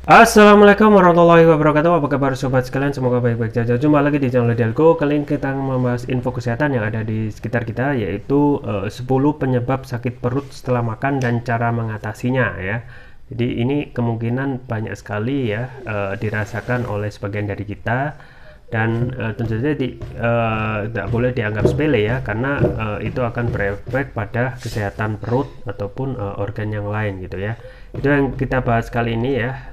Assalamualaikum warahmatullahi wabarakatuh. Apa kabar sobat sekalian? Semoga baik-baik saja. Jumpa lagi di channel Delco. Kali ini kita membahas info kesehatan yang ada di sekitar kita, yaitu 10 penyebab sakit perut setelah makan dan cara mengatasinya ya. Jadi ini kemungkinan banyak sekali ya dirasakan oleh sebagian dari kita, dan tentu saja tidak boleh dianggap sepele ya, karena itu akan berefek pada kesehatan perut ataupun organ yang lain gitu ya. Itu yang kita bahas kali ini ya.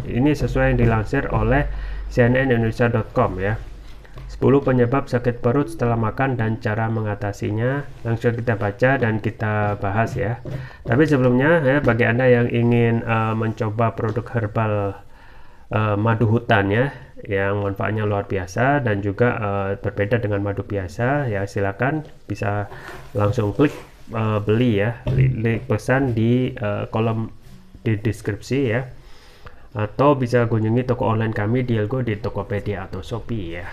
Ini sesuai yang dilansir oleh cnnindonesia.com ya. 10 penyebab sakit perut setelah makan dan cara mengatasinya. Langsung kita baca dan kita bahas ya. Tapi sebelumnya ya, bagi Anda yang ingin mencoba produk herbal madu hutan ya, yang manfaatnya luar biasa dan juga berbeda dengan madu biasa ya, silakan bisa langsung klik beli ya, link pesan di kolom di deskripsi ya, atau bisa kunjungi toko online kami Delco di Tokopedia atau Shopee ya.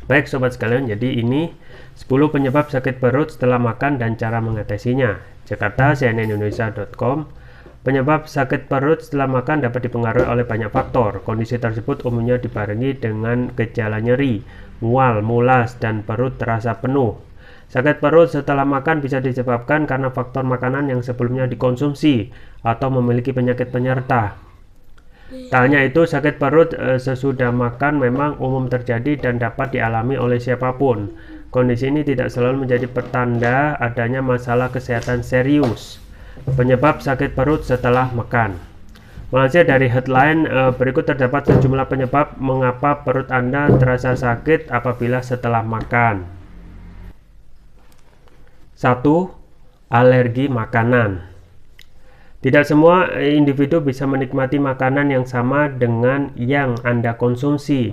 Baik sobat sekalian, jadi ini 10 penyebab sakit perut setelah makan dan cara mengatasinya. Jakarta, cnnindonesia.com. Penyebab sakit perut setelah makan dapat dipengaruhi oleh banyak faktor. Kondisi tersebut umumnya dibarengi dengan gejala nyeri, mual, mulas, dan perut terasa penuh. Sakit perut setelah makan bisa disebabkan karena faktor makanan yang sebelumnya dikonsumsi atau memiliki penyakit penyerta. Tak hanya itu, sakit perut sesudah makan memang umum terjadi dan dapat dialami oleh siapapun. Kondisi ini tidak selalu menjadi pertanda adanya masalah kesehatan serius. Penyebab sakit perut setelah makan. Melansir dari headline berikut, terdapat sejumlah penyebab mengapa perut Anda terasa sakit apabila setelah makan. 1. Alergi makanan. Tidak semua individu bisa menikmati makanan yang sama dengan yang Anda konsumsi.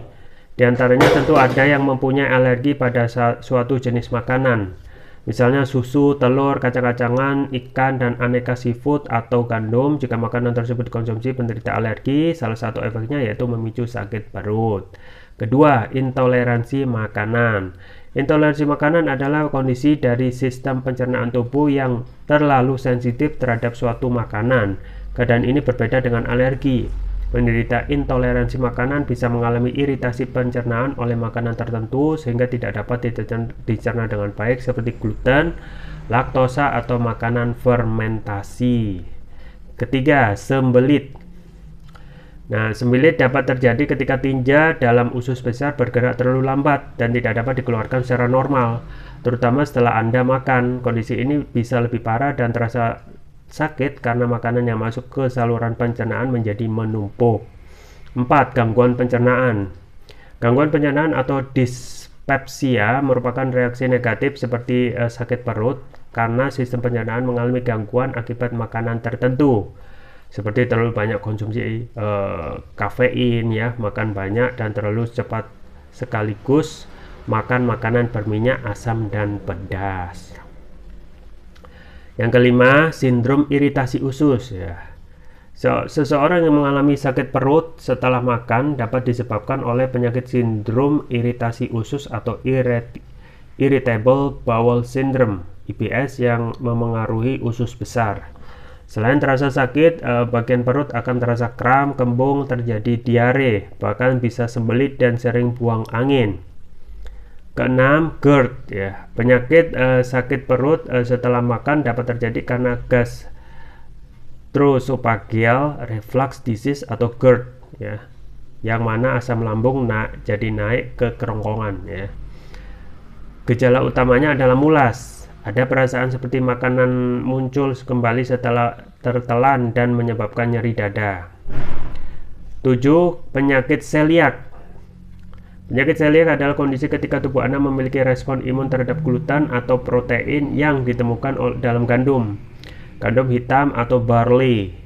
Di antaranya tentu ada yang mempunyai alergi pada suatu jenis makanan. Misalnya susu, telur, kacang-kacangan, ikan, dan aneka seafood atau gandum. Jika makanan tersebut dikonsumsi penderita alergi, salah satu efeknya yaitu memicu sakit perut. Kedua, intoleransi makanan. Intoleransi makanan adalah kondisi dari sistem pencernaan tubuh yang terlalu sensitif terhadap suatu makanan. Keadaan ini berbeda dengan alergi. Penderita intoleransi makanan bisa mengalami iritasi pencernaan oleh makanan tertentu sehingga tidak dapat dicerna dengan baik, seperti gluten, laktosa, atau makanan fermentasi. Ketiga, sembelit. Nah, sembelit dapat terjadi ketika tinja dalam usus besar bergerak terlalu lambat dan tidak dapat dikeluarkan secara normal, terutama setelah Anda makan. Kondisi ini bisa lebih parah dan terasa sakit karena makanan yang masuk ke saluran pencernaan menjadi menumpuk. 4. Gangguan pencernaan. Gangguan pencernaan atau dispepsia merupakan reaksi negatif seperti sakit perut karena sistem pencernaan mengalami gangguan akibat makanan tertentu, seperti terlalu banyak konsumsi kafein ya, makan banyak dan terlalu cepat sekaligus makan makanan berminyak, asam, dan pedas. Yang kelima, sindrom iritasi usus ya. Seseorang yang mengalami sakit perut setelah makan dapat disebabkan oleh penyakit sindrom iritasi usus atau irritable bowel syndrome (IBS) yang memengaruhi usus besar. Selain terasa sakit, bagian perut akan terasa kram, kembung, terjadi diare, bahkan bisa sembelit dan sering buang angin. Keenam, GERD ya. Penyakit sakit perut setelah makan dapat terjadi karena gastroesophageal reflux disease atau GERD ya, yang mana asam lambung jadi naik ke kerongkongan ya. Gejala utamanya adalah mulas. Ada perasaan seperti makanan muncul kembali setelah tertelan dan menyebabkan nyeri dada. 7. Penyakit celiak. Penyakit celiak adalah kondisi ketika tubuh Anda memiliki respon imun terhadap gluten atau protein yang ditemukan dalam gandum hitam atau barley.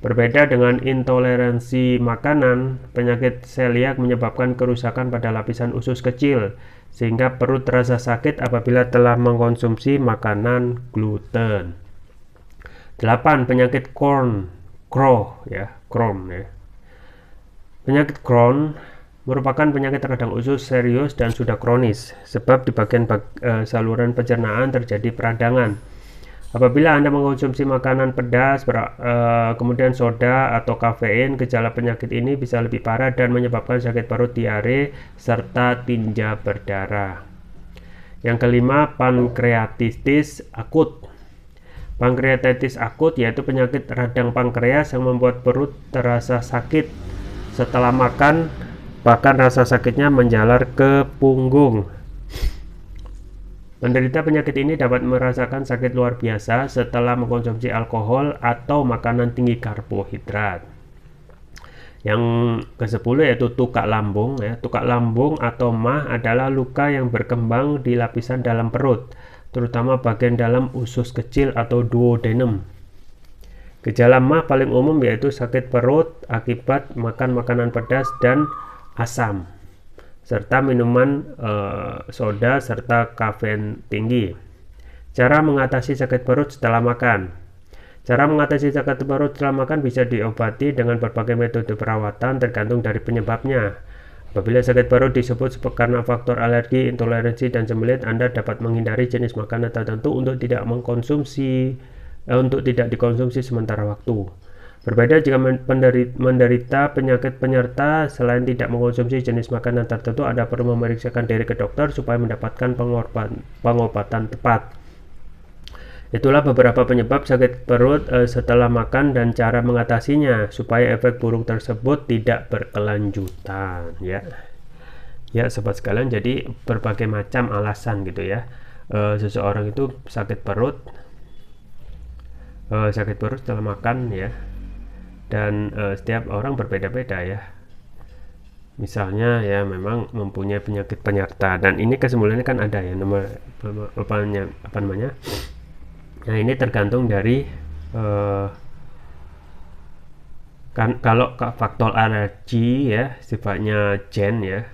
Berbeda dengan intoleransi makanan, penyakit celiak menyebabkan kerusakan pada lapisan usus kecil, sehingga perut terasa sakit apabila telah mengkonsumsi makanan gluten. 8. Penyakit Crohn ya. Penyakit Crohn merupakan penyakit radang usus serius dan sudah kronis, sebab di bagian saluran pencernaan terjadi peradangan. Apabila Anda mengkonsumsi makanan pedas, kemudian soda atau kafein, gejala penyakit ini bisa lebih parah dan menyebabkan sakit perut, diare, serta tinja berdarah. Yang kelima, pankreatitis akut. Pankreatitis akut yaitu penyakit radang pankreas yang membuat perut terasa sakit setelah makan, bahkan rasa sakitnya menjalar ke punggung. Penderita penyakit ini dapat merasakan sakit luar biasa setelah mengkonsumsi alkohol atau makanan tinggi karbohidrat. Yang ke-10 yaitu tukak lambung. Tukak lambung atau MAH adalah luka yang berkembang di lapisan dalam perut, terutama bagian dalam usus kecil atau duodenum. Gejala MAH paling umum yaitu sakit perut akibat makan makanan pedas dan asam, serta minuman soda serta kafein tinggi. Cara mengatasi sakit perut setelah makan. Cara mengatasi sakit perut setelah makan bisa diobati dengan berbagai metode perawatan tergantung dari penyebabnya. Apabila sakit perut disebut karena faktor alergi, intoleransi, dan sembelit, Anda dapat menghindari jenis makanan tertentu untuk tidak dikonsumsi sementara waktu. Berbeda jika menderita penyakit penyerta, selain tidak mengkonsumsi jenis makanan tertentu, Anda perlu memeriksakan diri ke dokter supaya mendapatkan pengobatan tepat. Itulah beberapa penyebab sakit perut setelah makan dan cara mengatasinya supaya efek buruk tersebut tidak berkelanjutan, ya. Ya, sobat sekalian, jadi berbagai macam alasan gitu ya. Seseorang itu sakit perut setelah makan ya. Dan setiap orang berbeda-beda ya. Misalnya ya memang mempunyai penyakit penyerta, dan ini kesimpulannya kan ada ya apa namanya. Nah, ini tergantung dari kan kalau faktor alergi ya sifatnya gen ya.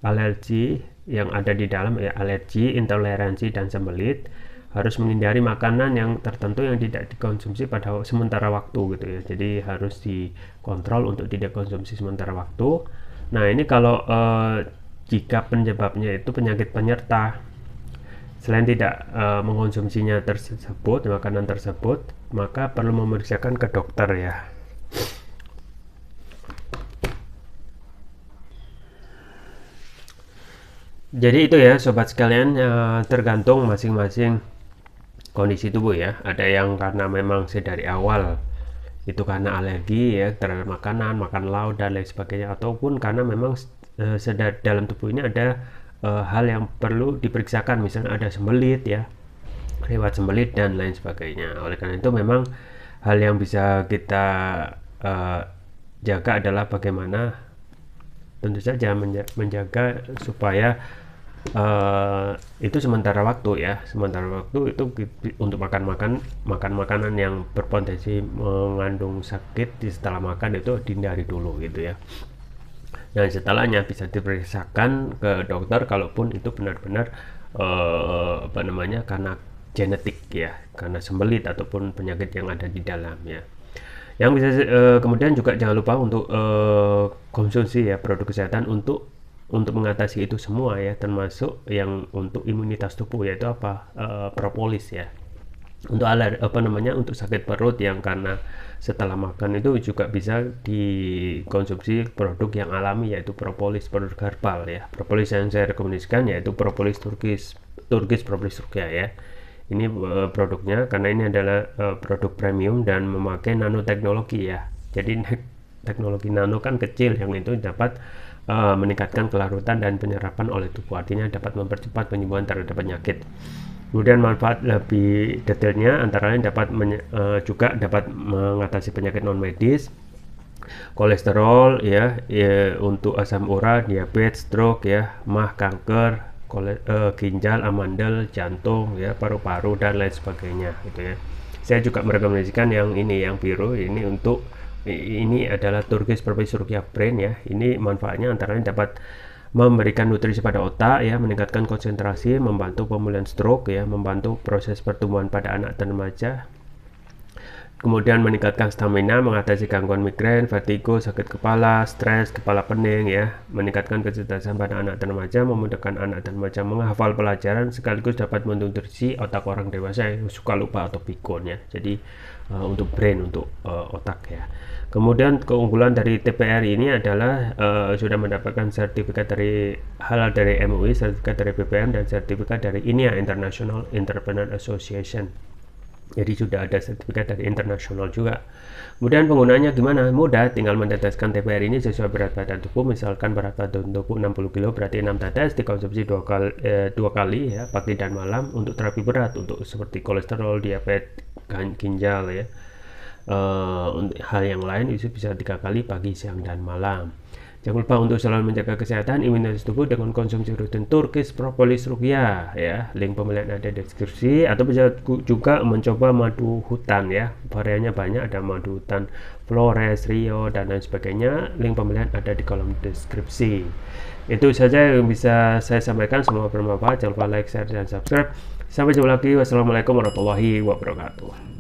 Alergi yang ada di dalam ya alergi, intoleransi, dan sembelit, harus menghindari makanan yang tertentu yang tidak dikonsumsi pada sementara waktu gitu ya. Jadi harus dikontrol untuk tidak konsumsi sementara waktu. Nah, ini kalau jika penyebabnya itu penyakit penyerta, selain tidak mengkonsumsinya tersebut, makanan tersebut, maka perlu memeriksakan ke dokter ya. Jadi itu ya sobat sekalian, tergantung masing-masing kondisi tubuh ya. Ada yang karena memang dari awal itu karena alergi ya terhadap makanan, makan laut dan lain sebagainya, ataupun karena memang dalam tubuh ini ada hal yang perlu diperiksakan, misalnya ada sembelit ya, riwayat sembelit dan lain sebagainya. Oleh karena itu memang hal yang bisa kita jaga adalah bagaimana tentu saja menjaga supaya itu sementara waktu ya. Sementara waktu itu untuk makan makanan yang berpotensi mengandung sakit setelah makan itu dihindari dulu gitu ya. Dan setelahnya bisa diperiksakan ke dokter kalaupun itu benar-benar karena genetik ya, karena sembelit ataupun penyakit yang ada di dalam ya. Yang bisa kemudian juga jangan lupa untuk konsumsi ya produk kesehatan untuk mengatasi itu semua ya, termasuk yang untuk imunitas tubuh, yaitu propolis ya. Untuk untuk sakit perut yang karena setelah makan itu juga bisa dikonsumsi produk yang alami, yaitu propolis, produk herbal ya. Propolis yang saya rekomendasikan yaitu propolis Turkish propolis Turki ya. Ini produknya karena ini adalah produk premium dan memakai nanoteknologi ya. Jadi teknologi nano kan kecil, yang itu dapat meningkatkan kelarutan dan penyerapan oleh tubuh, artinya dapat mempercepat penyembuhan terhadap penyakit. Kemudian manfaat lebih detailnya antara lain juga dapat mengatasi penyakit non medis, kolesterol ya, untuk asam urat, diabetes, stroke ya, MAH, kanker, ginjal, amandel, jantung ya, paru-paru dan lain sebagainya gitu ya. Saya juga merekomendasikan yang ini, yang biru ini adalah Turkish Propolis Turkiya Brain ya. Ini manfaatnya antara lain dapat memberikan nutrisi pada otak ya, meningkatkan konsentrasi, membantu pemulihan stroke ya, membantu proses pertumbuhan pada anak dan remaja, Kemudian meningkatkan stamina, mengatasi gangguan migrain, vertigo, sakit kepala, stres, kepala pening ya. Meningkatkan kecerdasan pada anak dan remaja, memudahkan anak dan remaja menghafal pelajaran, sekaligus dapat menutrisi otak orang dewasa yang suka lupa atau pikun ya. Jadi untuk brain, untuk otak ya. Kemudian keunggulan dari TPR ini adalah sudah mendapatkan sertifikat dari halal dari MUI, sertifikat dari BPM, dan sertifikat dari INIA, International Entrepreneur Association. Jadi sudah ada sertifikat dari internasional juga. Kemudian penggunaannya gimana? Mudah, tinggal meneteskan TPR ini sesuai berat badan tubuh. Misalkan berat badan tubuh 60 kg, berarti 6 tetes, dikonsumsi 2 kali ya, pagi dan malam untuk terapi berat, untuk seperti kolesterol, diabetes, ginjal ya. Untuk hal yang lain itu bisa 3 kali, pagi, siang, dan malam. Jangan lupa untuk selalu menjaga kesehatan imunitas tubuh dengan konsumsi rutin Turkish Propolis Ruqyah ya. Link pembelian ada di deskripsi, atau bisa juga mencoba madu hutan ya. Variannya banyak, ada madu hutan Flores, Rio, dan lain sebagainya. Link pembelian ada di kolom deskripsi. Itu saja yang bisa saya sampaikan, semoga bermanfaat. Jangan lupa like, share, dan subscribe. Sampai jumpa lagi. Wassalamualaikum warahmatullahi wabarakatuh.